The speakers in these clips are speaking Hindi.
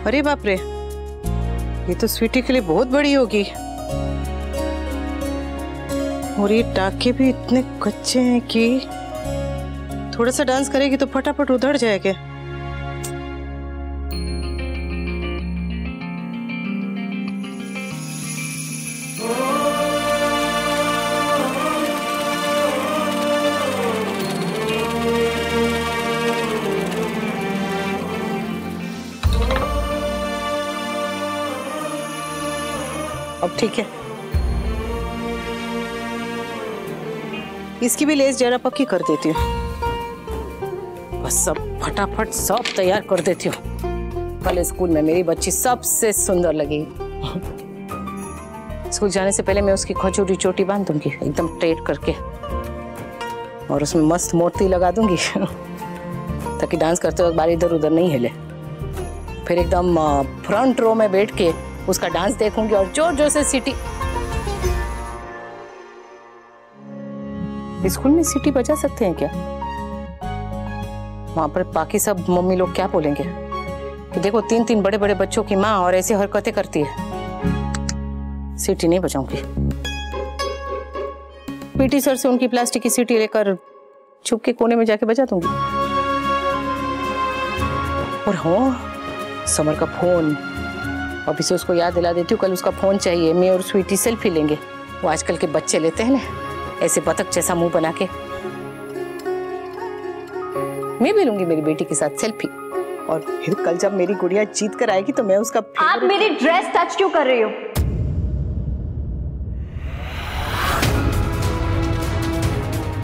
अरे बाप रे, ये तो स्वीटी के लिए बहुत बड़ी होगी। और ये टाके भी इतने कच्चे हैं कि थोड़ा सा डांस करेगी तो फटाफट उधड़ जाएगा। अब ठीक है, इसकी भी लेस जरा पक्की कर देती हूँ। बस सब फटाफट सब तैयार कर देती हूँ। कल स्कूल में मेरी बच्ची सबसे सुंदर लगेगी। स्कूल जाने से पहले मैं उसकी खजूरी चोटी बांध दूंगी एकदम स्ट्रेट करके, और उसमें मस्त मोती लगा दूंगी ताकि डांस करते वक्त बाल इधर उधर नहीं हिले। फिर एकदम फ्रंट रो में बैठ के उसका डांस देखूंगी और जोर जोर से सीटी। स्कूल में सीटी बजा सकते हैं क्या? वहां पर बाकी सब मम्मी लोग क्या बोलेंगे कि देखो 3-3 बड़े बड़े बच्चों की माँ और ऐसी हरकतें करती है। सीटी नहीं बजाऊंगी। पीटी सर से उनकी प्लास्टिक की सीटी लेकर छुप के कोने में जाके बजा दूंगी। और हाँ, समर का फोन अभी से उसको याद दिला देती हूँ, कल उसका फोन चाहिए। मैं और स्वीटी सेल्फी लेंगे। वो आजकल के बच्चे लेते हैं ना ऐसे बतख जैसा मुंह बना के। मैं भी लूंगी मेरी बेटी के साथ सेल्फी, और फिर कल जब मेरी गुड़िया जीत कर आएगी तो मैं उसका। आप मेरी ड्रेस टच क्यों कर रही हो?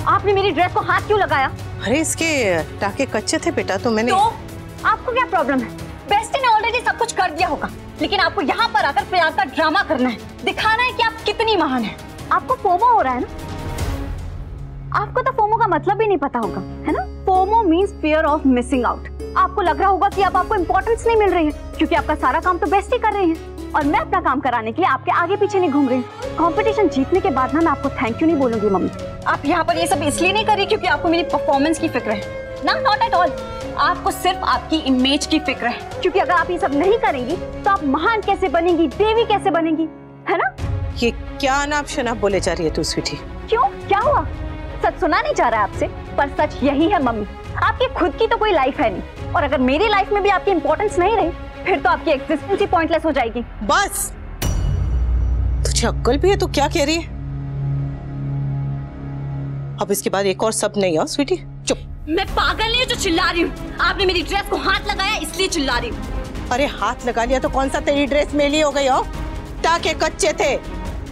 आपने मेरी ड्रेस को हाथ क्यों लगाया? अरे इसके टाके कच्चे थे बेटा, तो मैंने। तो आपको क्या प्रॉब्लम है? बेस्टी ने ऑलरेडी सब कुछ कर दिया होगा, लेकिन आपको यहाँ पर आकर प्रियांका ड्रामा करना है, दिखाना है कि आप कितनी महान हैं। आपको फोमो हो रहा है ना? आपको तो फोमो का मतलब ही नहीं पता होगा, है ना? FOMO means fear of missing out. आपको लग रहा होगा कि अब आपको इंपॉर्टेंस नहीं मिल रही है क्योंकि आपका सारा काम तो बेस्टी कर रहे हैं, और मैं अपना काम कराने के लिए आपके आगे पीछे नहीं घूम रही हूँ। कंपटीशन जीतने के बाद ना मैं आपको थैंक यू नहीं बोलूंगी मम्मी। आप यहाँ पर ये सब इसलिए नहीं कर रही क्योंकि आपको मेरी परफॉर्मेंस की फिक्र है ना? Not at all. आपको सिर्फ आपकी इमेज की फिक्र है, क्योंकि अगर आप ये सब नहीं करेंगी तो आप महान कैसे बनेंगी, देवी कैसे बनेंगी, है ना? ये क्या अनाप शनाप बोले जा रही है तू स्वीटी? क्यों, क्या हुआ? सच सुना नहीं चाह रहा है आपसे, पर सच यही है मम्मी, आपकी खुद की तो कोई लाइफ है नहीं, और अगर मेरी लाइफ में भी आपकी इंपॉर्टेंस नहीं रही फिर तो आपकी एग्जिस्टेंस ही पॉइंटलेस हो जाएगी। बस, तुझे अक्ल भी है? तू क्या कह रही है? अब इसके बाद एक और सब नहीं हो स्वीटी, चुप। मैं पागल नहीं हूँ जो चिल्ला रही हूँ। आपने मेरी ड्रेस को हाथ लगाया इसलिए चिल्ला रही हूँ। अरे हाथ लगा लिया तो कौन सा तेरी ड्रेस मेली हो गई हो? टाके कच्चे थे,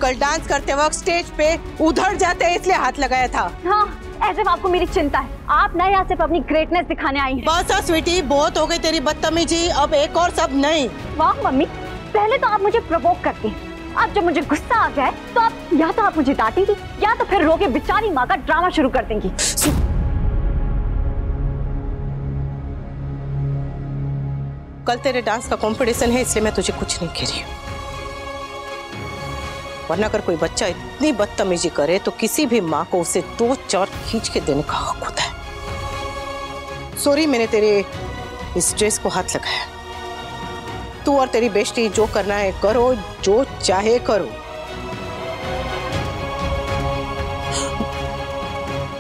कल डांस करते वक्त स्टेज पे उधड़ जाते इसलिए हाथ लगाया था। हाँ, ऐसे आपको मेरी चिंता है। आप ना यहाँ सिर्फ अपनी ग्रेटनेस दिखाने आई हैं। बस स्वीटी, बहुत हो गई तेरी बदतमीजी, अब एक और सब नहीं। वाह मम्मी, पहले तो आप मुझे प्रवोक करती हैं, अब जब मुझे गुस्सा आ जाए तो आप या तो आप मुझे डांटेंगी या तो फिर रो के बेचारी माँ का ड्रामा शुरू कर देंगी। कल तेरे डांस का कंपटीशन है इसलिए मैं तुझे कुछ नहीं कह रही हूँ, वरना अगर कोई बच्चा इतनी बदतमीजी करे तो किसी भी माँ को उसे 2-4 खींच के देने का हक होता है। सॉरी, मैंने तेरे इस ड्रेस को हाथ लगाया। तू और तेरी बेस्टी जो करना है करो, जो चाहे करो,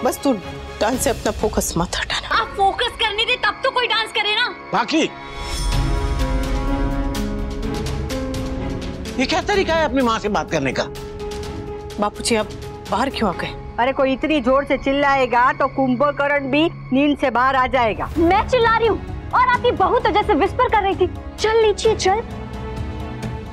बस तू डांस से अपना फोकस मत हटाना। आप फोकस करने दे तब तो कोई डांस करे ना। बाकी ये क्या तरीका है अपनी माँ से बात करने का? बापूजी आप बाहर क्यों आ गए? अरे कोई इतनी जोर से चिल्लाएगा तो कुंभकर्ण भी नींद से बाहर आ जाएगा। मैं चिल्ला रही हूँ और आपकी बहू तो जैसे विस्पर कर रही थी, चल नीचे चल।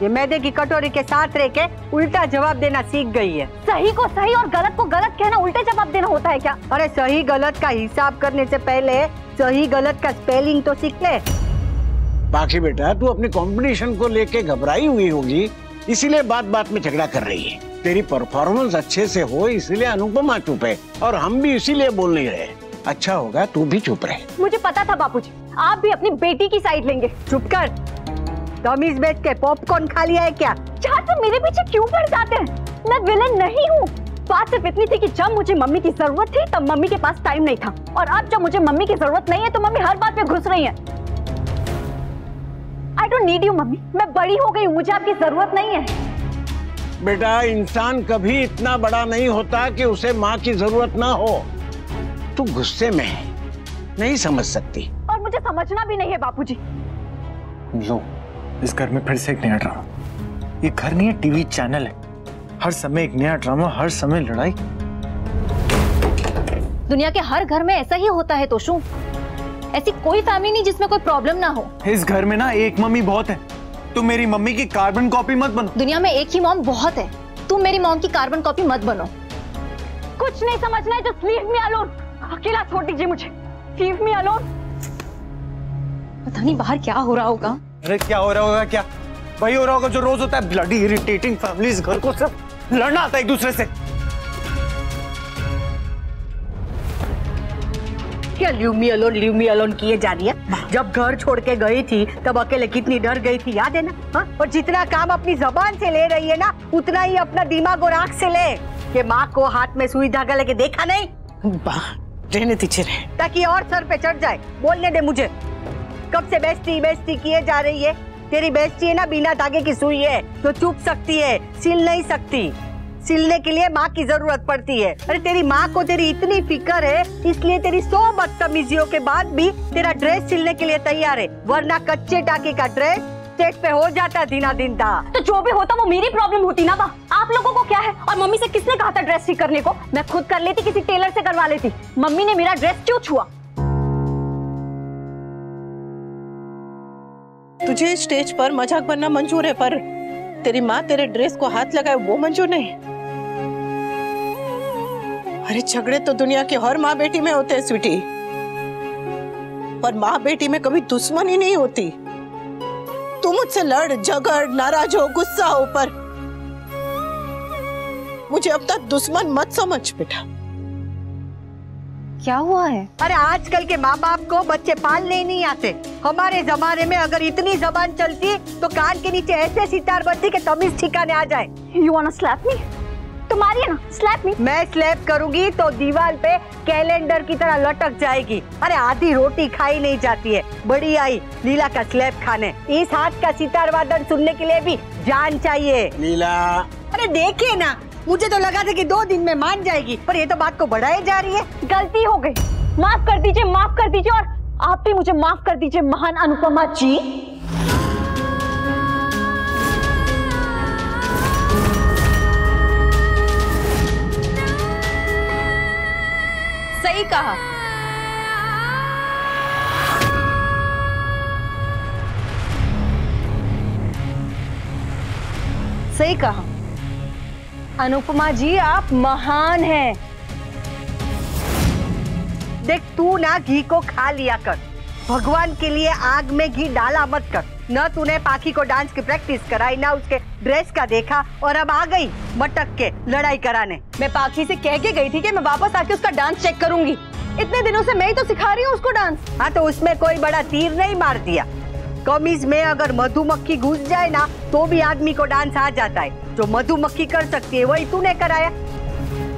ये मैदे की कटोरी के साथ रह के उल्टा जवाब देना सीख गई है। सही को सही और गलत को गलत कहना उल्टे जवाब देना होता है क्या? अरे सही गलत का हिसाब करने से पहले सही गलत का स्पेलिंग तो सीख ले। बाकी बेटा, तू अपने कंपटीशन को लेके घबराई हुई होगी, इसीलिए बात बात में झगड़ा कर रही है। तेरी परफॉर्मेंस अच्छे से हो इसीलिए अनुपमा चुप है, और हम भी इसीलिए बोल नहीं रहे। अच्छा होगा तू भी चुप रहे। मुझे पता था बापूजी, आप भी अपनी बेटी की साइड लेंगे। चुप कर, डमीज बेच के पॉपकॉर्न खा लिया है क्या? चार तो मेरे पीछे क्यों पड़ जाते हैं? मैं विलन नहीं हूँ। बात सिर्फ इतनी थी कि जब मुझे मम्मी की जरूरत थी तब मम्मी के पास टाइम नहीं था, और अब जब मुझे मम्मी की जरूरत नहीं है तो मम्मी हर बात पे घुस रही है। I don't need you mummy, मैं बड़ी हो गई हूँ, मुझे आपकी जरूरत नहीं है। बेटा, इंसान कभी इतना बड़ा नहीं होता कि उसे माँ की जरूरत ना हो। तू गुस्से में है, नहीं समझ सकती। और मुझे समझना भी नहीं है बापूजी। लो, इस घर में फिर से एक नया ड्रामा। ये घर नहीं है, टीवी चैनल है। हर समय एक नया ड्रामा, हर समय लड़ाई। दुनिया के हर घर में ऐसा ही होता है तोशु। ऐसी कोई फैमिली नहीं जिसमें कोई प्रॉब्लम ना हो। इस घर में ना एक मम्मी बहुत है। तुम मेरी मम्मी की कार्बन कॉपी मत बनो। दुनिया में एक ही मॉम बहुत है, तुम मेरी मॉम की कार्बन कॉपी मत बनो। कुछ नहीं समझना है, जस्ट लीव मी अलोन। अकेला छोड़ दीजिए मुझे, लीव मी अलोन। पता नहीं बाहर क्या हो रहा होगा। अरे क्या हो रहा होगा? क्या वही हो रहा होगा जो रोज होता है। Bloody irritating family. इस घर को सब लड़ना आता है एक दूसरे से। क्या लीव मी अलोन किए जा रही है? जब घर छोड़ के गई थी तब अकेले कितनी डर गई थी, याद है ना? हाँ? और जितना काम अपनी जबान से ले रही है ना, उतना ही अपना दिमाग और आंख से ले। ये माँ को हाथ में सुई धागा लेके देखा नहीं? रहने दीजिए रहे, ताकि और सर पे चढ़ जाए। बोलने दे मुझे, कब से बेइज्जती किए जा रही है? तेरी बेइज्जती है ना बिना धागे की सुई है, जो चुप सकती है, सिल नहीं सकती। सिलने के लिए माँ की जरूरत पड़ती है। अरे तेरी माँ को तेरी इतनी फिक्र है, इसलिए तेरी 100 बदतमीजियों के बाद भी तेरा ड्रेस सिलने के लिए तैयार है, वरना कच्चे टाके का ड्रेस स्टेज पे हो जाता दिना दिन था। तो जो भी होता वो मेरी प्रॉब्लम होती ना। आप लोगों को क्या है? और मम्मी से किसने कहा था ड्रेस ठीक करने को? मैं खुद कर लेती, किसी टेलर से करवा लेती। मम्मी ने मेरा ड्रेस क्यों छुआ? तुझे स्टेज पर मजाक बनना मंजूर है, पर तेरी माँ तेरे ड्रेस को हाथ लगाए वो मंजूर नहीं। अरे झगड़े तो दुनिया की हर माँ बेटी में होते हैं स्वीटी, पर माँ बेटी में कभी दुश्मनी नहीं होती। तू मुझसे लड़ झगड़, नाराज हो, गुस्सा हो, पर मुझे अब तक दुश्मन मत समझ बेटा। क्या हुआ है? अरे आजकल के माँ बाप को बच्चे पालने ही नहीं आते। हमारे जमाने में अगर इतनी जबान चलती तो कान के नीचे ऐसे सितार बजती कि तमीज ठिकाने आ जाए। You wanna slap me? तुम्हारी है ना, स्लैप मी। मैं स्लैप करूंगी तो दीवार पे कैलेंडर की तरह लटक जाएगी। अरे आधी रोटी खाई नहीं जाती है, बड़ी आई लीला का स्लैप खाने। इस हाथ का सितार वादन सुनने के लिए भी जान चाहिए। लीला, अरे देखिए ना, मुझे तो लगा था कि 2 दिन में मान जाएगी, पर ये तो बात को बढ़ाए जा रही है। गलती हो गई, माफ कर दीजिए, माफ कर दीजिए। और आप भी मुझे माफ कर दीजिए महान अनुपमा जी। सही कहा। सही कहा अनुपमा जी, आप महान हैं। देख, तू ना घी को खा लिया कर, भगवान के लिए आग में घी डाला मत कर। न तूने पाखी को डांस की प्रैक्टिस कराई, ना उसके ड्रेस का देखा, और अब आ गई मटक के लड़ाई कराने। मैं पाखी से कह के गई थी कि मैं वापस आके उसका डांस चेक करूंगी। इतने दिनों से मैं ही तो सिखा रही हूँ उसको डांस। हाँ, तो उसमें कोई बड़ा तीर नहीं मार दिया। कमीज में अगर मधुमक्खी घुस जाए ना तो भी आदमी को डांस आ जाता है। जो मधुमक्खी कर सकती है वही तूने कराया।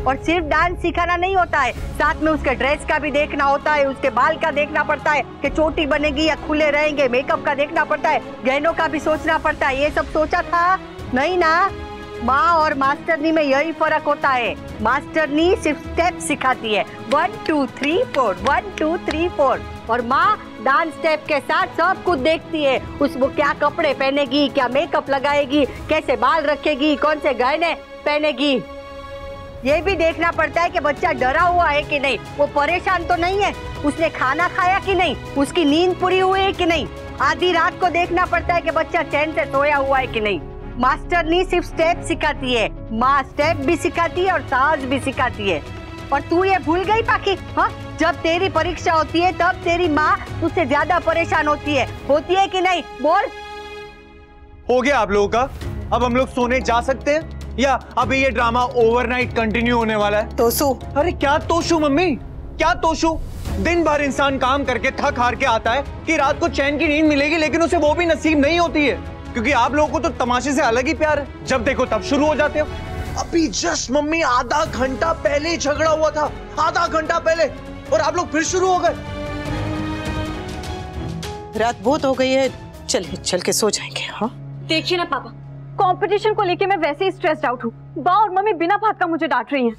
और सिर्फ डांस सिखाना नहीं होता है, साथ में उसके ड्रेस का भी देखना होता है, उसके बाल का देखना पड़ता है कि चोटी बनेगी या खुले रहेंगे, मेकअप का देखना पड़ता है, गहनों का भी सोचना पड़ता है। ये सब सोचा था नहीं ना? माँ और मास्टरनी में यही फर्क होता है। मास्टरनी सिर्फ स्टेप सिखाती है, 1 2 3 4, 1 2 3 4, और माँ डांस स्टेप के साथ सब कुछ देखती है। उसको क्या कपड़े पहनेगी, क्या मेकअप लगाएगी, कैसे बाल रखेगी, कौन से गहने पहनेगी, ये भी देखना पड़ता है कि बच्चा डरा हुआ है कि नहीं, वो परेशान तो नहीं है, उसने खाना खाया कि नहीं, उसकी नींद पूरी हुई है कि नहीं। आधी रात को देखना पड़ता है कि बच्चा चैन से सोया हुआ है कि नहीं। मास्टरनी सिर्फ स्टेप सिखाती है, माँ स्टेप भी सिखाती है और साज भी सिखाती है। और तू ये भूल गई पाखी? हाँ, जब तेरी परीक्षा होती है तब तेरी माँ तुझसे ज्यादा परेशान होती है कि नहीं? बोल। हो गया आप लोगों का? अब हम लोग सोने जा सकते हैं या अभी ये ड्रामा ओवरनाइट कंटिन्यू होने वाला है? तोशु। अरे क्या तोशु मम्मी, क्या तोशु? दिन भर इंसान काम करके थक हार के आता है कि रात को चैन की नींद मिलेगी, लेकिन उसे वो भी नसीब नहीं होती है, क्योंकि आप लोगों को तो तमाशे से अलग ही प्यार है। जब देखो तब शुरू हो जाते हो। अभी जस्ट मम्मी आधा घंटा पहले ही झगड़ा हुआ था, आधा घंटा पहले, और आप लोग फिर शुरू हो गए। रात बहुत हो गई है, चलिए चल के सो जाएंगे। हाँ देखिए ना पापा, कंपटीशन को लेके मैं वैसे ही स्ट्रेस्ड आउट हूँ। बा और मम्मी बिना बात का मुझे डांट रही हैं।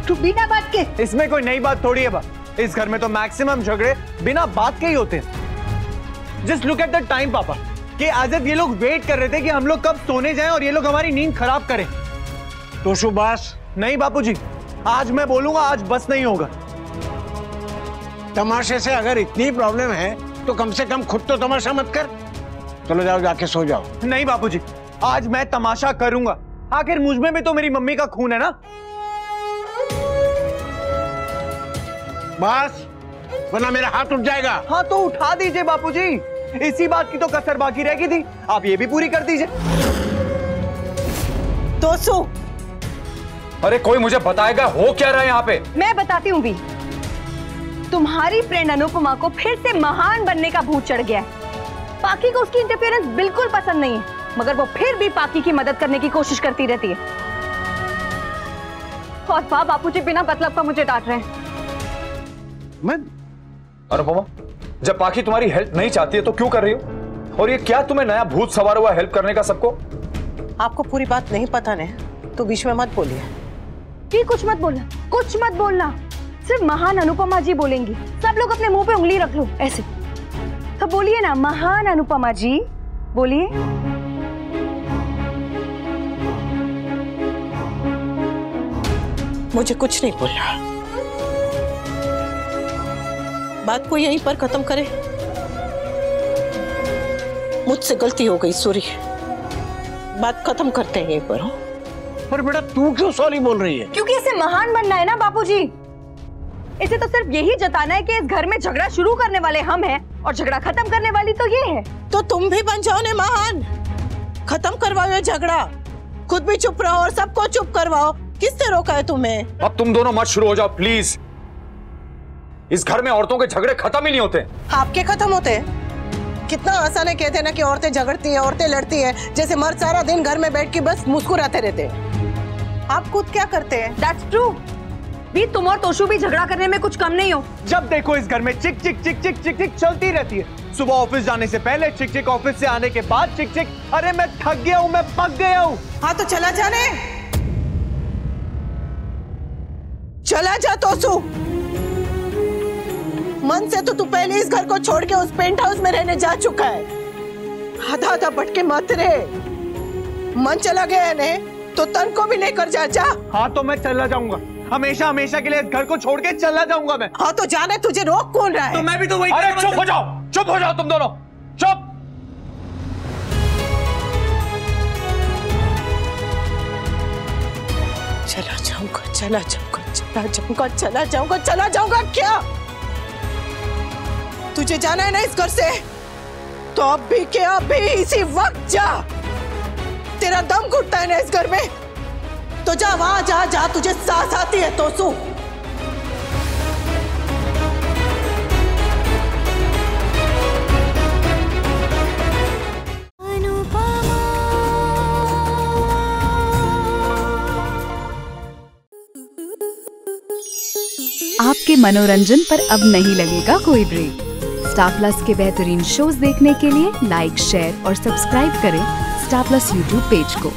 तू बिना बात के? इसमें कोई नई बात थोड़ी है बा। इस घर में तो मैक्सिमम झगड़े बिना बात के ही होते हैं। Just look at the time पापा, कि एज इफ ये लोग वेट कर रहे थे कि हम लोग कब सोने जाएं और ये लोग हमारी नींद खराब करें। तो सुभाष, नहीं बापूजी, आज मैं बोलूंगा, आज बस नहीं होगा। तमाशे से अगर इतनी प्रॉब्लम है तो कम से कम खुद तो तमाशा मत कर। चलो जाओ, जाके सो जाओ। नहीं बापूजी, आज मैं तमाशा करूंगा। आखिर मुझ में भी तो मेरी मम्मी का खून है ना। बस, वरना मेरा हाथ उठ जाएगा। हाँ तो उठा दीजिए बापूजी, इसी बात की तो कसर बाकी रह गई थी, आप ये भी पूरी कर दीजिए। तो सो। अरे कोई मुझे बताएगा हो क्या रहा है यहाँ पे? मैं बताती हूँ भी। तुम्हारी फ्रेंड अनुपमा को फिर से महान बनने का भूत चढ़ गया है। पाकी को उसकी इंटरफेरेंस बिल्कुल पसंद नहीं है, मगर वो फिर भी पाकी की मदद करने की कोशिश करती रहती है। और बापूजी बिना मतलब का मुझे डांट रहे हैं। मैं अनुपमा, जब पाकी तुम्हारी हेल्प नहीं चाहती है तो क्यों कर रही हो? और ये क्या तुम्हें नया भूत सवार हुआ हेल्प करने का सबको? आपको पूरी बात नहीं पता ने, तो बीच में मत बोलिए। कि कुछ मत बोलना, कुछ मत बोलना। सिर्फ महान अनुपमा जी बोलेंगी। सब लोग अपने मुंह पे उंगली रख लो ऐसे। तो बोलिए ना, महान अनुपमा जी बोलिए। मुझे कुछ नहीं बोलना। बात को यहीं पर खत्म करें। मुझसे गलती हो गई, सॉरी। बात खत्म करते हैं यहीं पर। हो पर बेटा तू क्यों सॉरी बोल रही है? क्योंकि इसे महान बनना है ना बापूजी। इसे तो सिर्फ यही जताना है कि इस घर में झगड़ा शुरू करने वाले हम हैं और झगड़ा खत्म करने वाली तो ये है। तो तुम भी बन जाओ ने महान। खत्म करवाओ ये झगड़ा। खुद भी चुप रहो और सबको चुप करवाओ। किसने रोका है तुम्हें? अब तुम दोनों मत शुरू हो जाओ प्लीज। इस घर में औरतों के झगड़े खत्म ही नहीं होते। आपके खत्म होते हैं? कितना आसान है कहते ना कि औरतें झगड़ती हैं, औरतें लड़ती हैं, जैसे मर्द सारा दिन घर में बैठ के बस मुस्कुराते रहते हैं। आप खुद क्या करते हैं? That's true। भी तुम और तोशु भी झगड़ा करने में कुछ कम नहीं हो। जब देखो इस घर में चिक चिक चिक चिक चिक चिक चलती रहती है। सुबह ऑफिस जाने से पहले चिक चिक, ऑफिस से आने के बाद चिक चिक। अरे मैं थक गया हूँ, मैं पक गया हूँ। हाँ तो चला जाने, चला जा तोशु। मन से तो तू पहले इस घर को छोड़ के उस पेंट हाउस में रहने जा चुका है। आधा आधा भटके मत रहे। मन चला गया ने तो तन को भी लेकर जा। हाँ तो मैं चला जाऊंगा, हमेशा हमेशा के लिए इस घर को छोड़ के चला जाऊंगा मैं। हाँ तो जाने, तुझे रोक कौन रहा है? तो मैं भी तो वही। अरे चुप हो जाओ, चुप हो जाओ तुम दोनों, चुप। चला जाऊंगा, चला जाऊंगा, चला जाऊंगा, चला जाऊंगा, चला जाऊंगा। क्या तुझे जाना है ना इस घर से? तो अभी के अभी इसी वक्त जा। तेरा दम घुटता है ना इस घर में, तो जा वहां जा। जा, तुझे सांस आती है तोशु। आपके मनोरंजन पर अब नहीं लगेगा कोई ब्रेक। स्टार प्लस के बेहतरीन शोज देखने के लिए लाइक, शेयर और सब्सक्राइब करें स्टार प्लस यूट्यूब पेज को।